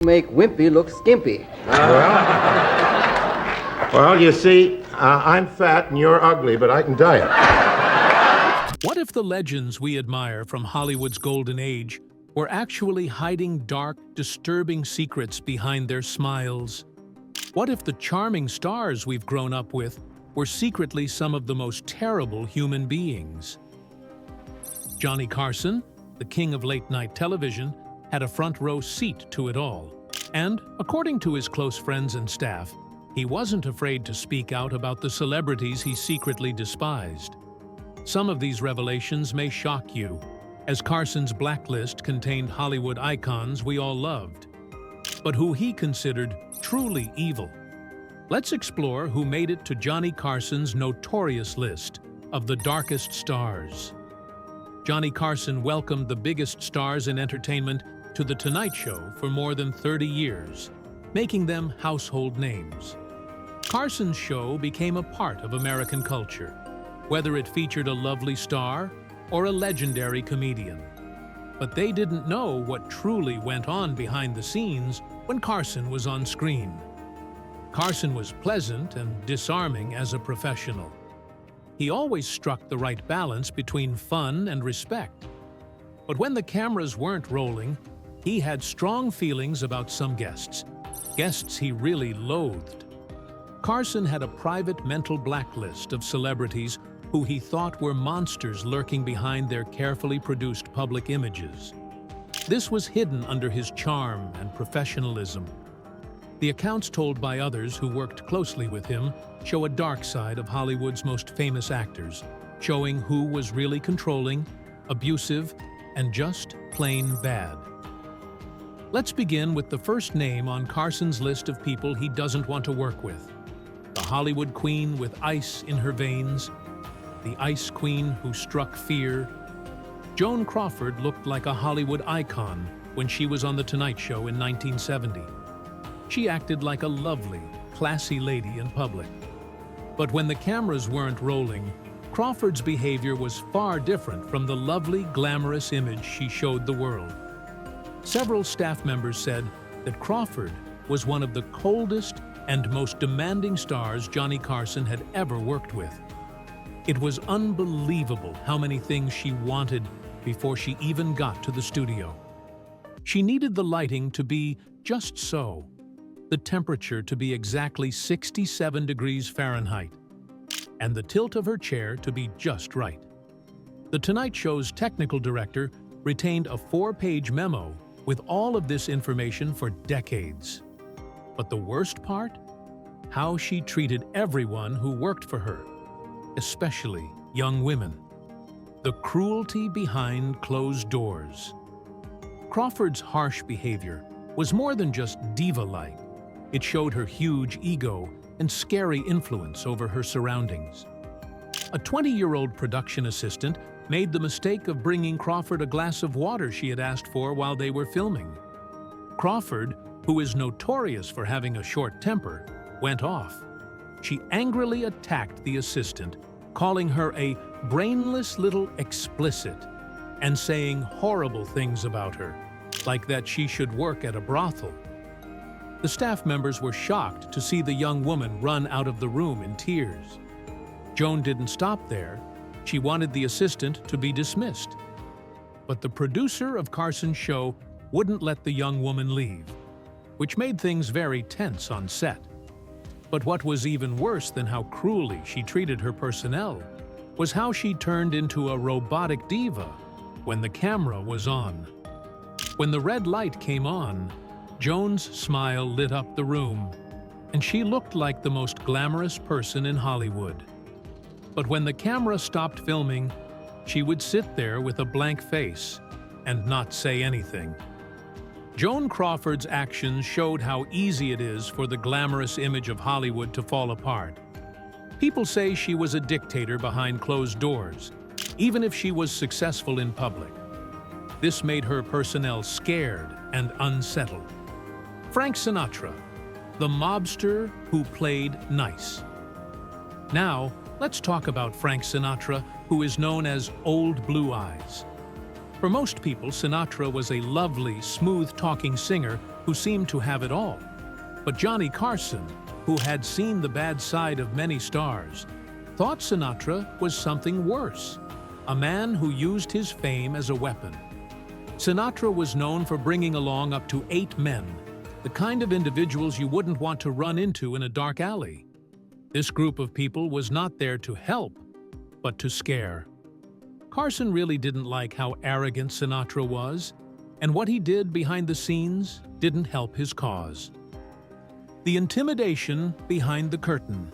Make wimpy look skimpy. Well, you see, I'm fat and you're ugly, but I can diet. What if the legends we admire from Hollywood's golden age were actually hiding dark, disturbing secrets behind their smiles? What if the charming stars we've grown up with were secretly some of the most terrible human beings? Johnny Carson, the king of late-night television, had a front-row seat to it all. And, according to his close friends and staff, he wasn't afraid to speak out about the celebrities he secretly despised. Some of these revelations may shock you, as Carson's blacklist contained Hollywood icons we all loved, but who he considered truly evil. Let's explore who made it to Johnny Carson's notorious list of the darkest stars. Johnny Carson welcomed the biggest stars in entertainment to The Tonight Show for more than 30 years, making them household names. Carson's show became a part of American culture, whether it featured a lovely star or a legendary comedian. But they didn't know what truly went on behind the scenes when Carson was on screen. Carson was pleasant and disarming as a professional. He always struck the right balance between fun and respect. But when the cameras weren't rolling, he had strong feelings about some guests he really loathed. Carson had a private mental blacklist of celebrities who he thought were monsters lurking behind their carefully produced public images. This was hidden under his charm and professionalism. The accounts told by others who worked closely with him show a dark side of Hollywood's most famous actors, showing who was really controlling, abusive, and just plain bad. Let's begin with the first name on Carson's list of people he doesn't want to work with. The Hollywood queen with ice in her veins, the ice queen who struck fear. Joan Crawford looked like a Hollywood icon when she was on The Tonight Show in 1970. She acted like a lovely, classy lady in public. But when the cameras weren't rolling, Crawford's behavior was far different from the lovely, glamorous image she showed the world. Several staff members said that Crawford was one of the coldest and most demanding stars Johnny Carson had ever worked with. It was unbelievable how many things she wanted before she even got to the studio. She needed the lighting to be just so, the temperature to be exactly 67 degrees Fahrenheit, and the tilt of her chair to be just right. The Tonight Show's technical director retained a 4-page memo with all of this information for decades. But the worst part? How she treated everyone who worked for her, especially young women. The cruelty behind closed doors. Crawford's harsh behavior was more than just diva-like. It showed her huge ego and scary influence over her surroundings. A 20-year-old production assistant made the mistake of bringing Crawford a glass of water she had asked for while they were filming. Crawford, who is notorious for having a short temper, went off. She angrily attacked the assistant, calling her a brainless little explicit and saying horrible things about her, like that she should work at a brothel. The staff members were shocked to see the young woman run out of the room in tears. Joan didn't stop there. She wanted the assistant to be dismissed. But the producer of Carson's show wouldn't let the young woman leave, which made things very tense on set. But what was even worse than how cruelly she treated her personnel was how she turned into a robotic diva when the camera was on. When the red light came on, Joan's smile lit up the room, and she looked like the most glamorous person in Hollywood. But when the camera stopped filming, she would sit there with a blank face and not say anything. Joan Crawford's actions showed how easy it is for the glamorous image of Hollywood to fall apart. People say she was a dictator behind closed doors, even if she was successful in public. This made her personnel scared and unsettled. Frank Sinatra, the mobster who played nice. Now, let's talk about Frank Sinatra, who is known as Old Blue Eyes. For most people, Sinatra was a lovely, smooth-talking singer who who seemed to have it all. But Johnny Carson, who had seen the bad side of many stars, thought Sinatra was something worse, a man who used his fame as a weapon. Sinatra was known for bringing along up to 8 men, the kind of individuals you wouldn't want to run into in a dark alley. This group of people was not there to help, but to scare. Carson really didn't like how arrogant Sinatra was, and what he did behind the scenes didn't help his cause. The intimidation behind the curtain.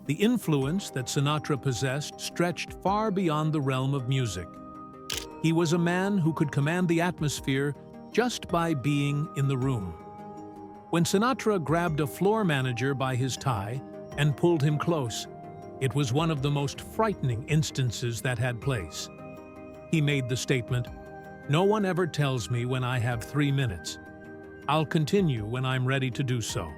The influence that Sinatra possessed stretched far beyond the realm of music. He was a man who could command the atmosphere just by being in the room. When Sinatra grabbed a floor manager by his tie and pulled him close, it was one of the most frightening instances that had place. He made the statement, "No one ever tells me when I have 3 minutes. I'll continue when I'm ready to do so."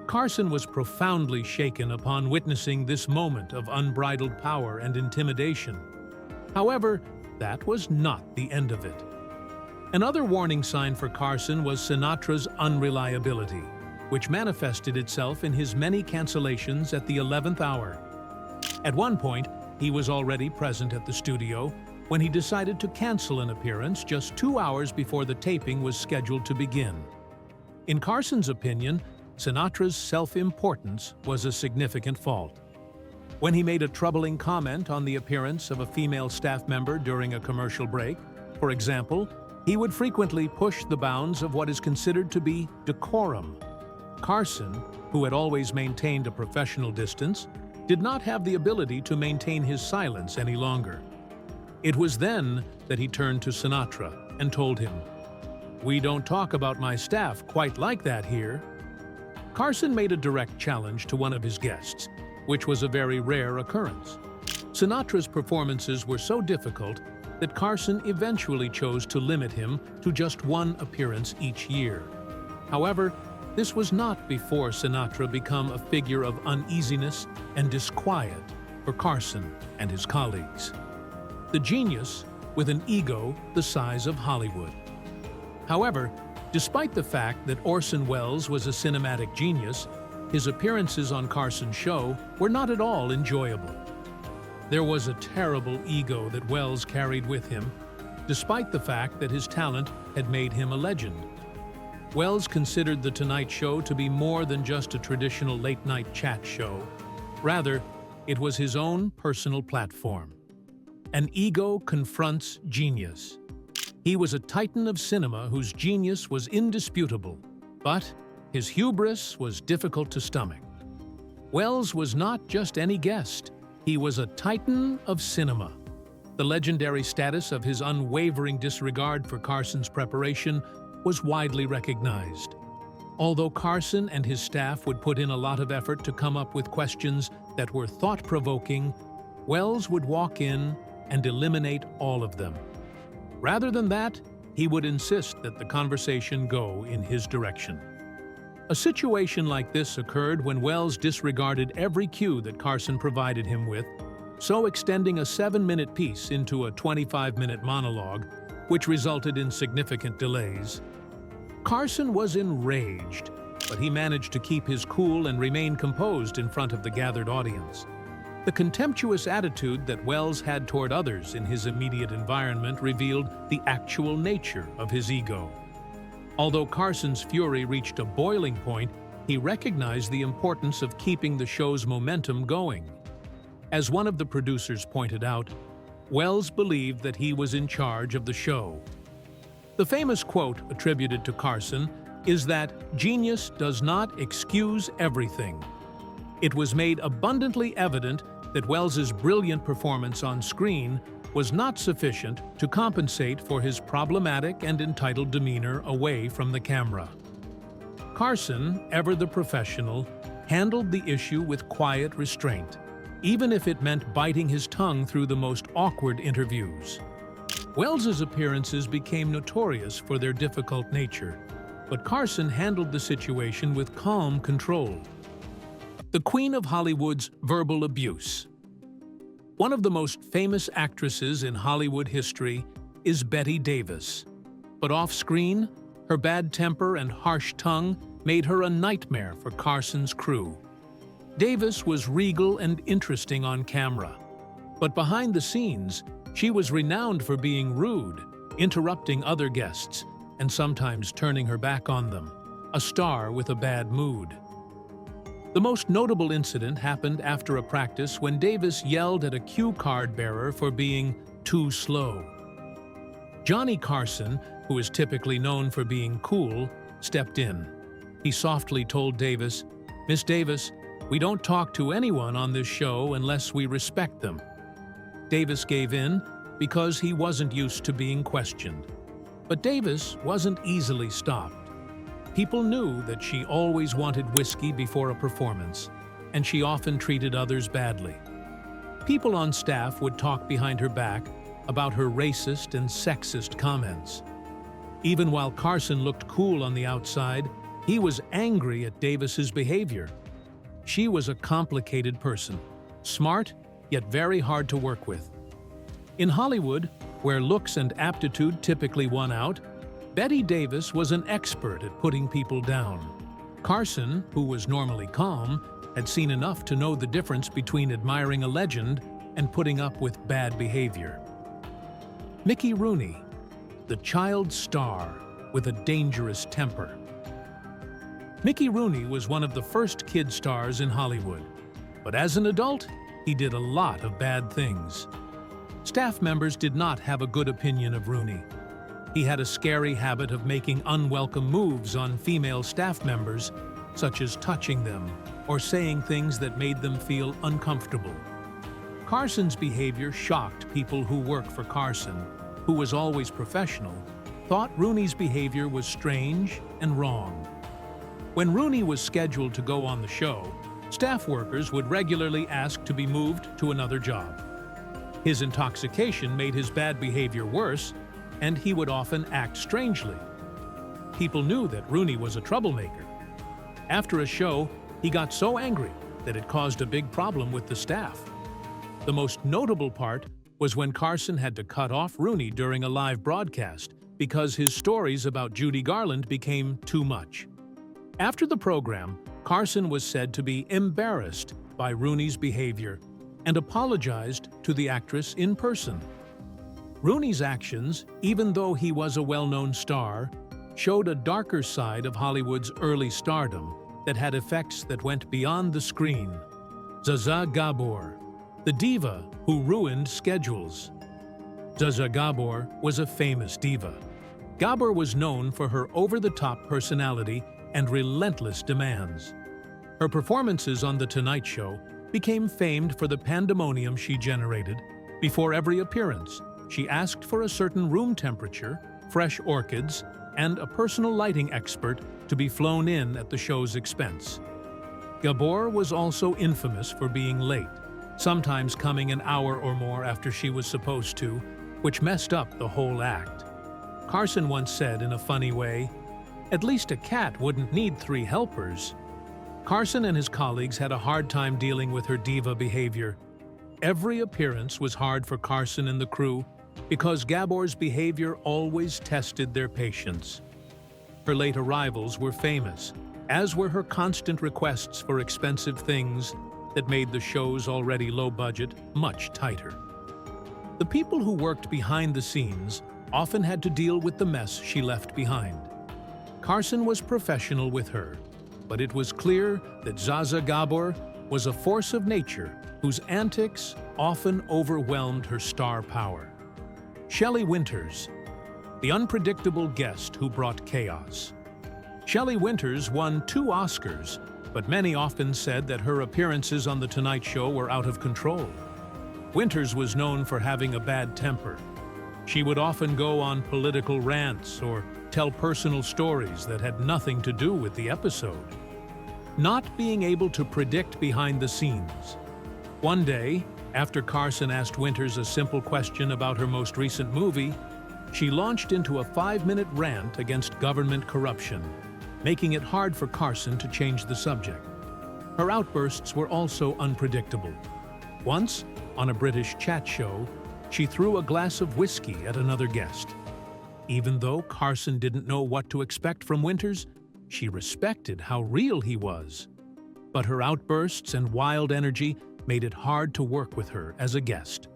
Carson was profoundly shaken upon witnessing this moment of unbridled power and intimidation. However, that was not the end of it. Another warning sign for Carson was Sinatra's unreliability, which manifested itself in his many cancellations at the 11th hour. At one point, he was already present at the studio when he decided to cancel an appearance just 2 hours before the taping was scheduled to begin. In Carson's opinion, Sinatra's self-importance was a significant fault. When he made a troubling comment on the appearance of a female staff member during a commercial break, for example, he would frequently push the bounds of what is considered to be decorum. Carson, who had always maintained a professional distance, did not have the ability to maintain his silence any longer. It was then that he turned to Sinatra and told him, "We don't talk about my staff quite like that here." Carson made a direct challenge to one of his guests, which was a very rare occurrence. Sinatra's performances were so difficult that Carson eventually chose to limit him to just 1 appearance each year. However, this was not before Sinatra became a figure of uneasiness and disquiet for Carson and his colleagues. The genius with an ego the size of Hollywood. However, despite the fact that Orson Welles was a cinematic genius, his appearances on Carson's show were not at all enjoyable. There was a terrible ego that Welles carried with him, despite the fact that his talent had made him a legend. Welles considered The Tonight Show to be more than just a traditional late-night chat show. Rather, it was his own personal platform. An ego confronts genius. He was a titan of cinema whose genius was indisputable, but his hubris was difficult to stomach. Welles was not just any guest. He was a titan of cinema. The legendary status of his unwavering disregard for Carson's preparation was widely recognized. Although Carson and his staff would put in a lot of effort to come up with questions that were thought-provoking, Welles would walk in and eliminate all of them. Rather than that, he would insist that the conversation go in his direction. A situation like this occurred when Welles disregarded every cue that Carson provided him with, so extending a 7-minute piece into a 25-minute monologue, which resulted in significant delays. Carson was enraged, but he managed to keep his cool and remain composed in front of the gathered audience. The contemptuous attitude that Welles had toward others in his immediate environment revealed the actual nature of his ego. Although Carson's fury reached a boiling point, he recognized the importance of keeping the show's momentum going. As one of the producers pointed out, Welles believed that he was in charge of the show. The famous quote attributed to Carson is that genius does not excuse everything. It was made abundantly evident that Welles's brilliant performance on screen was not sufficient to compensate for his problematic and entitled demeanor away from the camera. Carson, ever the professional, handled the issue with quiet restraint, even if it meant biting his tongue through the most awkward interviews. Welles's appearances became notorious for their difficult nature, but Carson handled the situation with calm control. The Queen of Hollywood's verbal abuse. One of the most famous actresses in Hollywood history is Bette Davis, but off-screen, Her bad temper and harsh tongue made her a nightmare for Carson's crew. Davis was regal and interesting on camera, but behind the scenes, she was renowned for being rude, interrupting other guests, and sometimes turning her back on them, a star with a bad mood. The most notable incident happened after a practice when Davis yelled at a cue card bearer for being too slow. Johnny Carson, who is typically known for being cool, stepped in. He softly told Davis, "Miss Davis, we don't talk to anyone on this show unless we respect them." Davis gave in because he wasn't used to being questioned. But Davis wasn't easily stopped. People knew that she always wanted whiskey before a performance, and she often treated others badly. People on staff would talk behind her back about her racist and sexist comments. Even while Carson looked cool on the outside, he was angry at Davis's behavior. She was a complicated person, smart, yet very hard to work with. In Hollywood, where looks and aptitude typically won out, Bette Davis was an expert at putting people down. Carson, who was normally calm, had seen enough to know the difference between admiring a legend and putting up with bad behavior. Mickey Rooney, the child star with a dangerous temper. Mickey Rooney was one of the first kid stars in Hollywood, but as an adult, he did a lot of bad things. Staff members did not have a good opinion of Rooney. He had a scary habit of making unwelcome moves on female staff members, such as touching them or saying things that made them feel uncomfortable. Carson's behavior shocked people who worked for Carson, who was always professional, thought Rooney's behavior was strange and wrong. When Rooney was scheduled to go on the show, staff workers would regularly ask to be moved to another job. His intoxication made his bad behavior worse, and he would often act strangely. People knew that Rooney was a troublemaker. After a show, he got so angry that it caused a big problem with the staff. The most notable part was when Carson had to cut off Rooney during a live broadcast because his stories about Judy Garland became too much. After the program, Carson was said to be embarrassed by Rooney's behavior and apologized to the actress in person. Rooney's actions, even though he was a well-known star, showed a darker side of Hollywood's early stardom that had effects that went beyond the screen. Zsa Zsa Gabor, the diva who ruined schedules. Zsa Zsa Gabor was a famous diva. Gabor was known for her over-the-top personality and relentless demands. Her performances on The Tonight Show became famed for the pandemonium she generated. Before every appearance, she asked for a certain room temperature, fresh orchids, and a personal lighting expert to be flown in at the show's expense. Gabor was also infamous for being late, sometimes coming an hour or more after she was supposed to, which messed up the whole act. Carson once said in a funny way, "At least a cat wouldn't need 3 helpers." Carson and his colleagues had a hard time dealing with her diva behavior. Every appearance was hard for Carson and the crew because Gabor's behavior always tested their patience. Her late arrivals were famous, as were her constant requests for expensive things that made the show's already low budget much tighter. The people who worked behind the scenes often had to deal with the mess she left behind. Carson was professional with her, but it was clear that Zsa Zsa Gabor was a force of nature whose antics often overwhelmed her star power. Shelley Winters, the unpredictable guest who brought chaos. Shelley Winters won 2 Oscars, but many often said that her appearances on The Tonight Show were out of control. Winters was known for having a bad temper. She would often go on political rants or tell personal stories that had nothing to do with the episode. Not being able to predict behind the scenes. One day, after Carson asked Winters a simple question about her most recent movie, she launched into a 5-minute rant against government corruption, making it hard for Carson to change the subject. Her outbursts were also unpredictable. Once, on a British chat show, she threw a glass of whiskey at another guest. Even though Carson didn't know what to expect from Winters, she respected how real he was. But her outbursts and wild energy made it hard to work with her as a guest.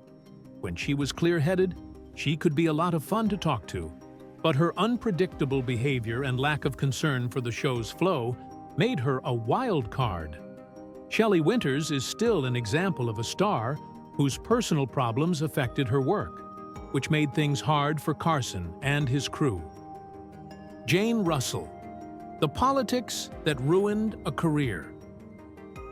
When she was clear-headed, she could be a lot of fun to talk to, but her unpredictable behavior and lack of concern for the show's flow made her a wild card. Shelley Winters is still an example of a star whose personal problems affected her work, which made things hard for Carson and his crew. Jane Russell, the politics that ruined a career.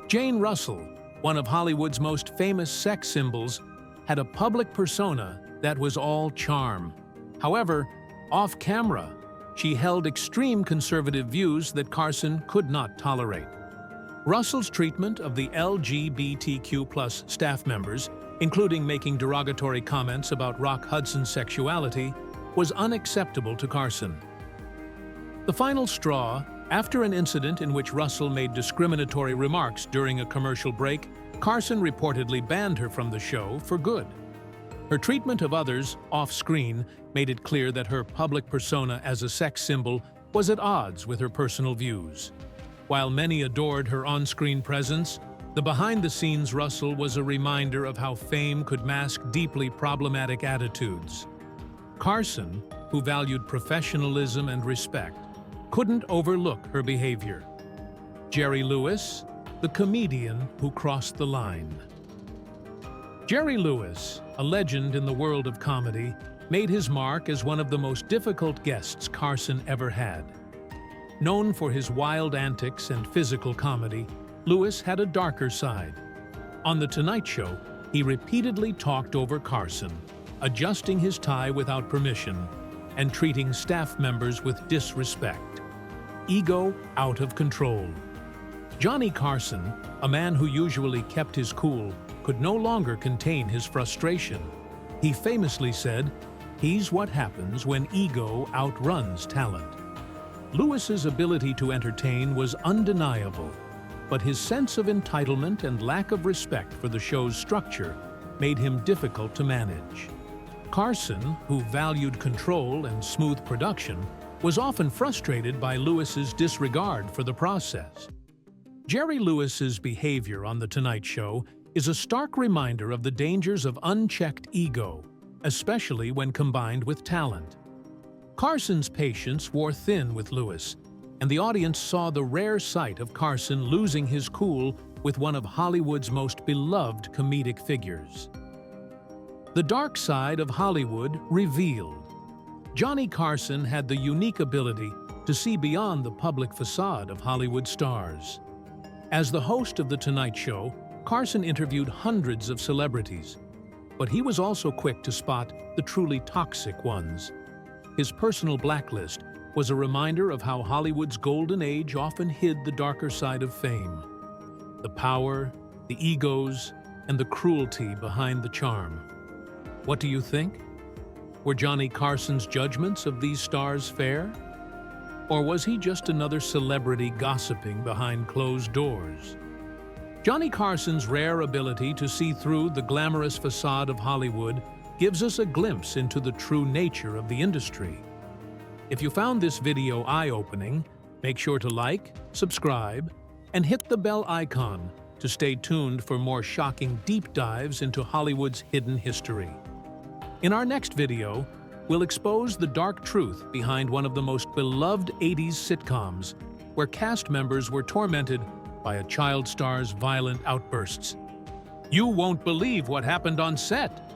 Jane Russell, one of Hollywood's most famous sex symbols, had a public persona that was all charm. However, off-camera, she held extreme conservative views that Carson could not tolerate. Russell's treatment of the LGBTQ+ staff members, including making derogatory comments about Rock Hudson's sexuality, was unacceptable to Carson. The final straw, after an incident in which Russell made discriminatory remarks during a commercial break, Carson reportedly banned her from the show for good. Her treatment of others off-screen made it clear that her public persona as a sex symbol was at odds with her personal views. While many adored her on-screen presence, the behind-the-scenes Russell was a reminder of how fame could mask deeply problematic attitudes. Carson, who valued professionalism and respect, couldn't overlook her behavior. Jerry Lewis, the comedian who crossed the line. Jerry Lewis, a legend in the world of comedy, made his mark as one of the most difficult guests Carson ever had. Known for his wild antics and physical comedy, Lewis had a darker side. On The Tonight Show, he repeatedly talked over Carson, adjusting his tie without permission, and treating staff members with disrespect. Ego out of control. Johnny Carson, a man who usually kept his cool, could no longer contain his frustration. He famously said, "He's what happens when ego outruns talent." Lewis's ability to entertain was undeniable, but his sense of entitlement and lack of respect for the show's structure made him difficult to manage. Carson, who valued control and smooth production, was often frustrated by Lewis's disregard for the process. Jerry Lewis's behavior on The Tonight Show is a stark reminder of the dangers of unchecked ego, especially when combined with talent. Carson's patience wore thin with Lewis, and the audience saw the rare sight of Carson losing his cool with one of Hollywood's most beloved comedic figures. The dark side of Hollywood revealed. Johnny Carson had the unique ability to see beyond the public facade of Hollywood stars. As the host of The Tonight Show, Carson interviewed hundreds of celebrities, but he was also quick to spot the truly toxic ones. His personal blacklist was a reminder of how Hollywood's golden age often hid the darker side of fame. The power, the egos, and the cruelty behind the charm. What do you think? Were Johnny Carson's judgments of these stars fair? Or was he just another celebrity gossiping behind closed doors? Johnny Carson's rare ability to see through the glamorous facade of Hollywood gives us a glimpse into the true nature of the industry. If you found this video eye-opening, make sure to like, subscribe, and hit the bell icon to stay tuned for more shocking deep dives into Hollywood's hidden history. In our next video, we'll expose the dark truth behind one of the most beloved 80s sitcoms, where cast members were tormented by a child star's violent outbursts. You won't believe what happened on set.